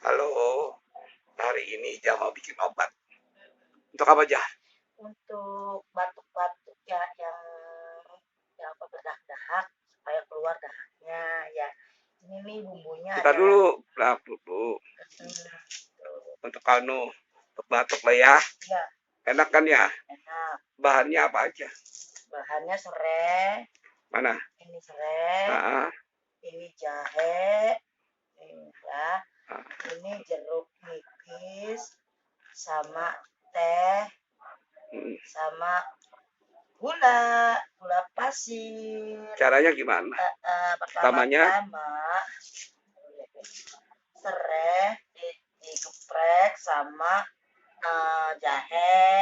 Halo, hari ini Jah mau bikin obat. Untuk apa Jah? Untuk batuk-batuk ya yang apa berdah-dahak supaya keluar dahaknya ya. Ini nih bumbunya Kita ada dulu, dulu. tuh. Untuk untuk batuk lah ya. Ya, Enak kan ya? enak. Bahannya apa aja? Bahannya serai, Mana? ini serai, Ah, ini jahe, ini ya. ah. Ini jeruk nipis sama teh Hmm. sama gula pasir. Caranya gimana? Pertamanya, Pertama-tama serai digeprek sama jahe,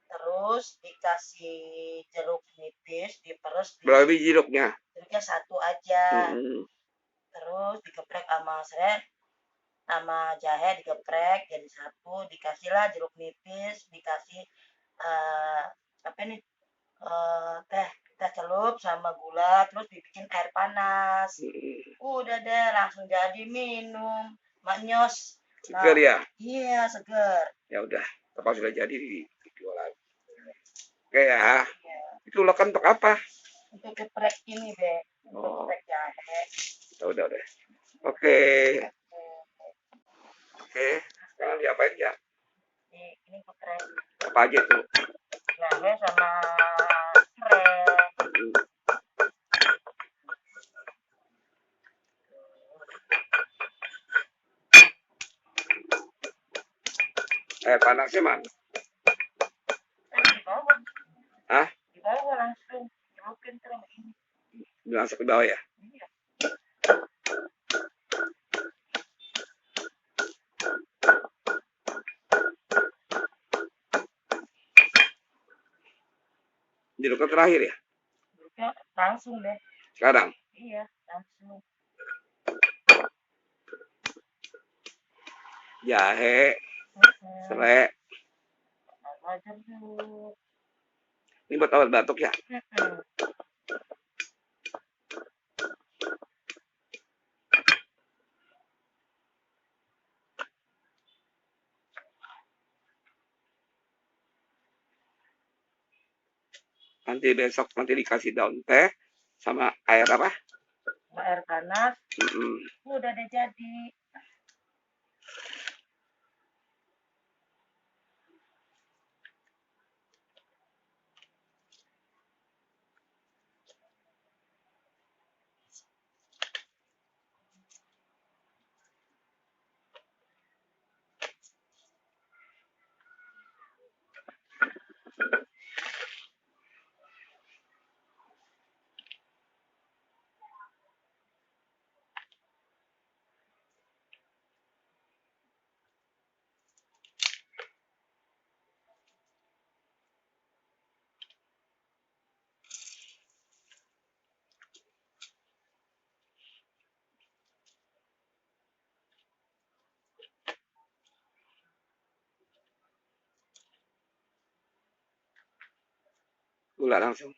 terus dikasih jeruk nipis, diperes berapa biji jeruknya? jeruknya satu aja, Hmm. terus digeprek sama serai sama jahe digeprek jadi satu, dikasihlah jeruk nipis, dikasih apa nih teh teh celup sama gula, terus dibikin air panas. Udah deh langsung jadi minum maknyos. Seger ya? Iya seger. Ya udah, apa sudah jadi dijualan. Oke ya. Ya, Itu ulekan untuk apa? untuk geprek ini deh, untuk Oh, geprek jahe. udah. Oke, oke. Sekarang diapain ya? Ini geprek Apa aja itu? jahe sama serai. Panasnya mana? Di bawah, Hah? di bawah langsung celupin terus ini. Masuk ke bawah ya? Iya. Jeruknya terakhir ya? Jeruknya langsung deh. Sekarang? Iya langsung. Jahe, serai. Sama jeruk. Ini buat obat batuk ya? Nanti besok dikasih daun teh sama air apa? Air panas. Mm-mm. Udah deh jadi. Gula langsung.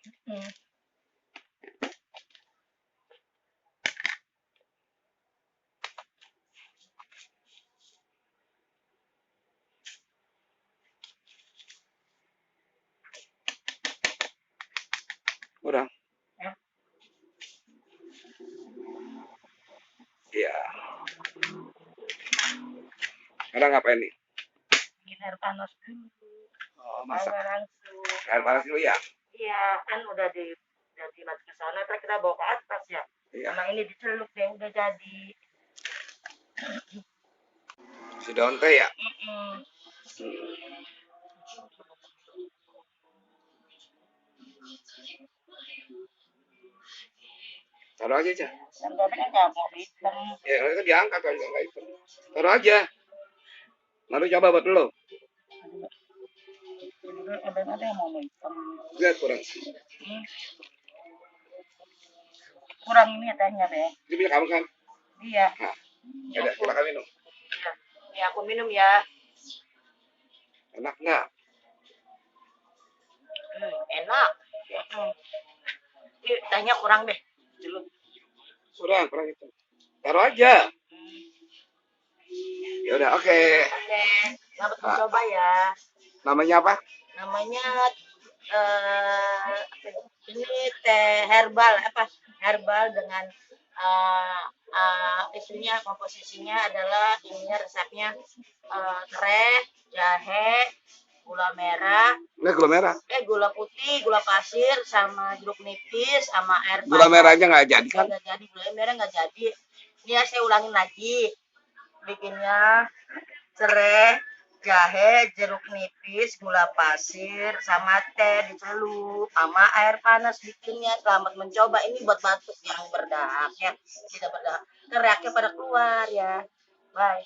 Kurang. Ya. Iya. Sekarang ngapain nih? Bikin air panas dulu. Oh, masak. Bawa langsung. Air panas dulu ya? Iya, kan udah dimasukin ke sana, terus kita bawa ke atas ya. Iya. Sama ini dicelup deh, udah jadi. Si daun teh ya? Taruh aja, Cah. Dan tadi kan nggak mau hitam. Ya, itu diangkat aja nggak itu. Taruh aja. Lalu coba buat dulu. Ada yang mau hitam. Lihat kurang. Kurang ini tehnya deh. Itu punya kamu kan? Iya. Nah, ya udah, silakan minum. Iya. Nih aku minum ya. Enak nggak? Enak. Ini tehnya kurang deh. Celup. Kurang itu. Taruh aja. Ya udah, oke. Oke, selamat Ah, mencoba ya. namanya apa? Namanya apa ya? Ini teh herbal apa? Herbal dengan isinya komposisinya adalah ininya resepnya serai, jahe, gula merah, Ini gula merah. gula putih, gula pasir, sama jeruk nipis, sama air Gula panas. merahnya nggak jadi kan? Nggak jadi, gula merah nggak jadi. Ini ya saya ulangin lagi. Bikinnya serai, jahe, jeruk nipis, gula pasir, sama teh dicelup, sama air panas bikinnya. Selamat mencoba. Ini buat batuk yang berdahak ya, tidak berdahak. Teriaknya pada keluar ya. Bye.